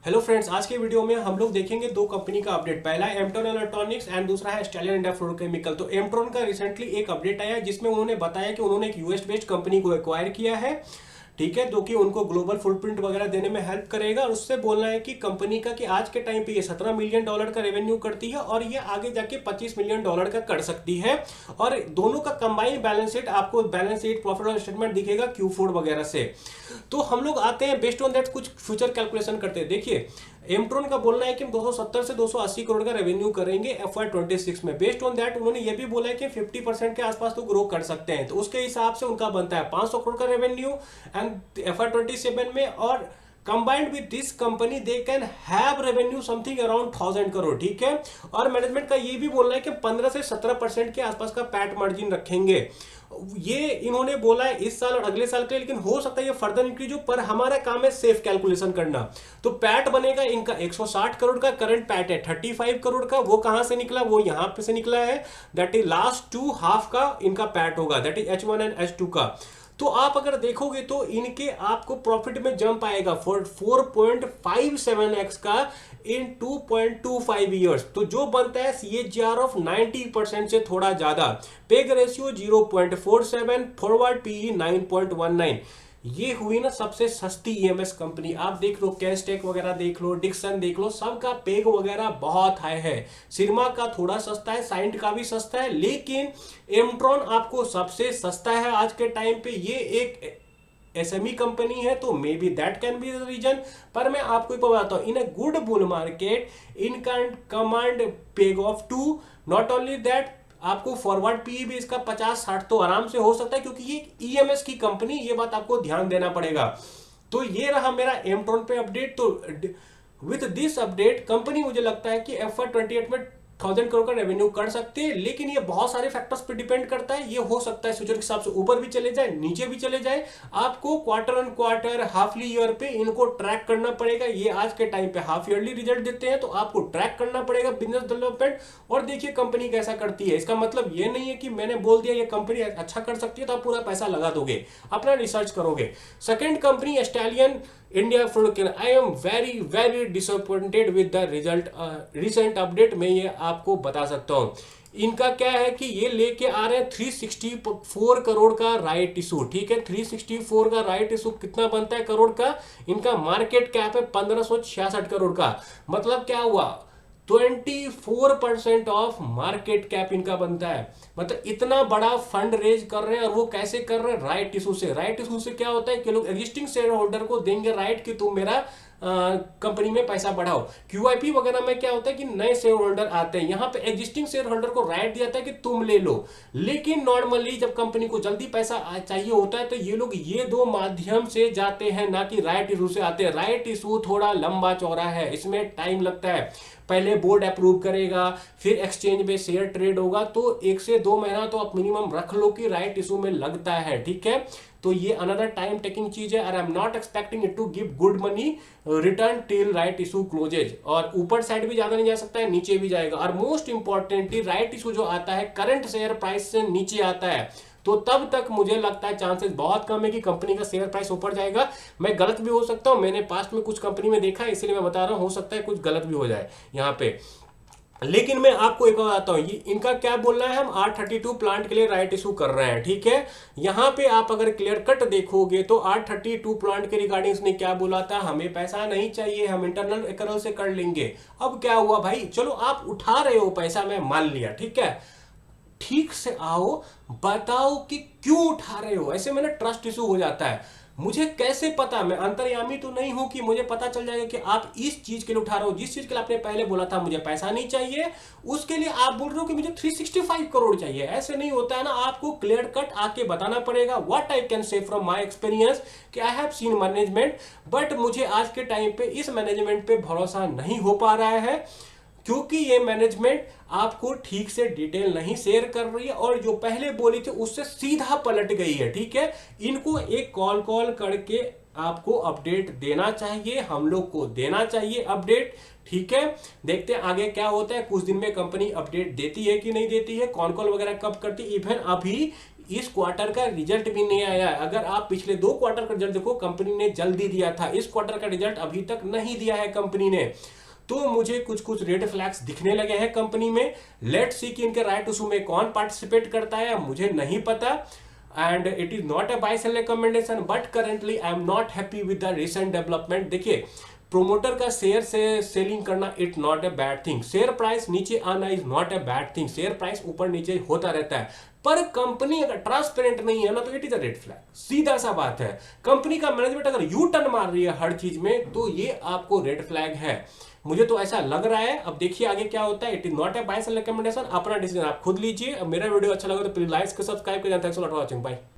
Hello friends, आज के video में हम लोग देखेंगे दो कंपनी का अपडेट। पहला है एमट्रॉन इलेक्ट्रॉनिक्स एंड दूसरा है स्टालियन इंडिया फ्लोरोकेमिकल। तो एमट्रॉन का रिसेंटली एक अपडेट आया जिसमें उन्होंने बताया कि उन्होंने एक यूएस बेस्ड कंपनी को एक्वायर किया है, ठीक है, जो कि उनको ग्लोबल फुटप्रिंट वगैरह देने में हेल्प करेगा। और उससे बोलना है कि कंपनी का कि आज के टाइम पे ये $17 मिलियन का रेवेन्यू करती है और ये आगे जाके $25 मिलियन का कर सकती है। और दोनों का कंबाइन बैलेंस शीट, आपको बैलेंस शीट प्रॉफिट और स्टेटमेंट दिखेगा Q4 वगैरह से। तो हम लोग आते हैं बेस्ड ऑन दैट कुछ फ्यूचर कैलकुलेशन करते हैं। देखिए, एमट्रॉन का बोलना है कि हम 270 से 280 करोड़ का रेवेन्यू करेंगे FY26 में। बेस्ड ऑन दैट उन्होंने ये भी बोला है कि 50% के आसपास तो ग्रो कर सकते हैं। तो उसके हिसाब से उनका बनता है 500 करोड़ का रेवेन्यू एंड FY27 में। और combined with this company they can have revenue something around 1000 crore, ठीक है। और मैनेजमेंट का ये भी बोलना है कि 15 से 17% के आसपास का पैट मार्जिन रखेंगे। ये इन्होंने बोला है इस साल और अगले साल के लिए, लेकिन हो सकता है ये फर्दर इंक्रीज हो, पर हमारा काम है सेफ कैलकुलेशन करना। तो पैट बनेगा इनका 160 करोड़ का, करंट पैट है 35 करोड़ का। वो कहां से निकला? वो यहां पे से निकला है, that is last two half का इनका पैट होगा, that is H1 and H2 का। तो आप अगर देखोगे तो इनके आपको प्रॉफिट में जंप आएगा 4.57x का इन 2.25 ईयर्स। तो जो बनता है CAGR ऑफ 90% से थोड़ा ज्यादा। Peg ratio 0.47, forward PE 9.19। ये हुई ना सबसे सस्ती EMS कंपनी। आप देख लो, कैस्टेक वगैरह देख लो, डिक्सन देख लो, सबका पेग वगैरह बहुत हाई है। सिरमा का थोड़ा सस्ता है, साइंट का भी सस्ता है, लेकिन एमट्रॉन आपको सबसे सस्ता है आज के टाइम पे। ये एक SME कंपनी है, तो may be that can be the reason. पर मैं आपको एक बताता हूं, in a good bull market in can command PEG of 2। Not only that, आपको फॉरवर्ड पीई भी इसका 50-60 तो आराम से हो सकता है, क्योंकि ये EMS की कंपनी, ये बात आपको ध्यान देना पड़ेगा। तो ये रहा मेरा एमट्रॉन पे अपडेट। तो विथ दिस अपडेट कंपनी मुझे लगता है कि FY28 में 1000 करोड़ का रेवेन्यू कर सकते हैं, लेकिन ये बहुत सारे फैक्टर्स पे डिपेंड करता है। ये हो सकता है फ्यूचर के हिसाब से ऊपर भी चले जाए, नीचे भी चले जाए। आपको क्वार्टर ऑन क्वार्टर, हाफली ईयर पे इनको ट्रैक करना पड़ेगा। ये आज के टाइम पे हाफ ईयरली रिजल्ट देते हैं, तो आपको ट्रैक करना पड़ेगा बिजनेस डेवलपमेंट। और देखिए कंपनी कैसा करती है। इसका मतलब ये नहीं है कि मैंने बोल दिया ये कंपनी अच्छा कर सकती है तो आप पूरा पैसा लगा दोगे, अपना रिसर्च करोगे। Second company stallion India fluorochemical. I am very very disappointed with the result recent update में, ये आपको बता सकता हूं। इनका क्या है कि ये लेके आ रहे हैं 364 करोड़ का राइट इशू, ठीक है। 364 का राइट इशू कितना बनता है करोड़ का? इनका मार्केट कैप है 1566 करोड़ का। मतलब क्या हुआ? 24% ऑफ मार्केट कैप इनका बनता है। मतलब इतना बड़ा फंड रेज कर रहे हैं, और वो कैसे कर रहे हैं? राइट इशू से। राइट इशू से क्या होता है कि लोग एग्जिस्टिंग शेयर होल्डर को देंगे राइट कि तुम मेरा कंपनी में पैसा बढ़ाओ। QIP वगैरह में क्या होता है कि नए शेयर होल्डर आते हैं, यहां पे एग्जिस्टिंग शेयर होल्डर को राइट दिया जाता है कि तुम ले लो। लेकिन नॉर्मली जब कंपनी को जल्दी पैसा चाहिए होता है तो ये लोग ये दो माध्यम से जाते हैं, ना कि राइट इशू से आते हैं। राइट इशू थोड़ा लंबा चौड़ा है, इसमें टाइम लगता है। पहले बोर्ड अप्रूव करेगा, फिर एक्सचेंज में शेयर ट्रेड होगा, तो 1 से 2 महीना तो आप मिनिमम रख लो कि राइट इशू में लगता है, ठीक है। तो ये अनदर टाइम टेकिंग चीज है, और I am not expecting it to give good money return till right issue closes. और ऊपर साइड भी ज्यादा नहीं जा सकता है, नीचे भी जाएगा। और मोस्ट इंपॉर्टेंटली राइट इशू जो आता है करंट शेयर प्राइस से नीचे आता है, तो तब तक मुझे लगता है चांसेस बहुत कम है कि कंपनी का शेयर प्राइस ऊपर जाएगा। मैं गलत भी हो सकता हूं, मैंने पास्ट में कुछ कंपनी में देखा है, इसलिए मैं बता रहा हूं, हो सकता है कुछ गलत भी हो जाए यहां पे। लेकिन मैं आपको एक बताता हूं, ये इनका क्या बोलना है, हम R32 प्लांट के लिए राइट इशू कर रहे हैं, ठीक है। यहां पे आप अगर क्लियर कट देखोगे तो R32 प्लांट के रिगार्डिंग उसने क्या बोला था? हमें पैसा नहीं चाहिए, हम इंटरनल एक्रूअल से कर लेंगे। अब क्या हुआ भाई? चलो आप उठा रहे हो पैसा, मैं मान लिया, ठीक है। ठीक से आओ, बताओ कि क्यों उठा रहे हो। ऐसे में ना ट्रस्ट इशू हो जाता है। मुझे कैसे पता? मैं अंतर्यामी तो नहीं हूं कि मुझे पता चल जाएगा कि आप इस चीज के लिए उठा रहे हो, जिस चीज के लिए आपने पहले बोला था मुझे पैसा नहीं चाहिए, उसके लिए आप बोल रहे हो कि मुझे 365 करोड़ चाहिए। ऐसे नहीं होता है ना, आपको क्लियर कट आके बताना पड़ेगा। What I can say from my experience कि I have seen management, but मुझे आज के टाइम पे इस मैनेजमेंट पे भरोसा नहीं हो पा रहा है, क्योंकि ये मैनेजमेंट आपको ठीक से डिटेल नहीं शेयर कर रही है, और जो पहले बोली थी उससे सीधा पलट गई है, ठीक है। इनको एक कॉल करके आपको अपडेट देना चाहिए, हम लोग को देना चाहिए अपडेट, ठीक है। देखते हैं आगे क्या होता है। कुछ दिन में कंपनी अपडेट देती है कि नहीं देती है, कौन कॉल वगैरह कब करती है। इवन अभी इस क्वार्टर का रिजल्ट भी नहीं आया। अगर आप पिछले 2 क्वार्टर का रिजल्ट देखो, कंपनी ने जल्दी दिया था, इस क्वार्टर का रिजल्ट अभी तक नहीं दिया है कंपनी ने। तो मुझे कुछ कुछ रेड फ्लैग्स दिखने लगे हैं कंपनी में। लेट्स सी कि इनके राइट इशू में कौन पार्टिसिपेट करता है, मुझे नहीं पता। And it is not a buy sell recommendation, but currently I am not happy with the recent development. देखिए, प्रोमोटर का शेयर से सेलिंग करना it not a bad thing, share price नीचे आना is not a bad thing, share price ऊपर नीचे होता रहता है। पर कंपनी अगर ट्रांसपेरेंट नहीं है ना, तो it is a red flag, सीधा सा बात है। कंपनी का मैनेजमेंट अगर यू टर्न मार रही है हर चीज में, तो ये आपको रेड फ्लैग है। मुझे तो ऐसा लग रहा है। अब देखिए आगे क्या होता है। It is not a buy sell recommendation, अपना डिसीजन आप खुद लीजिए। मेरा वीडियो अच्छा लगा तो प्लीज लाइक सब्सक्राइब करें। Thanks for watching, bye.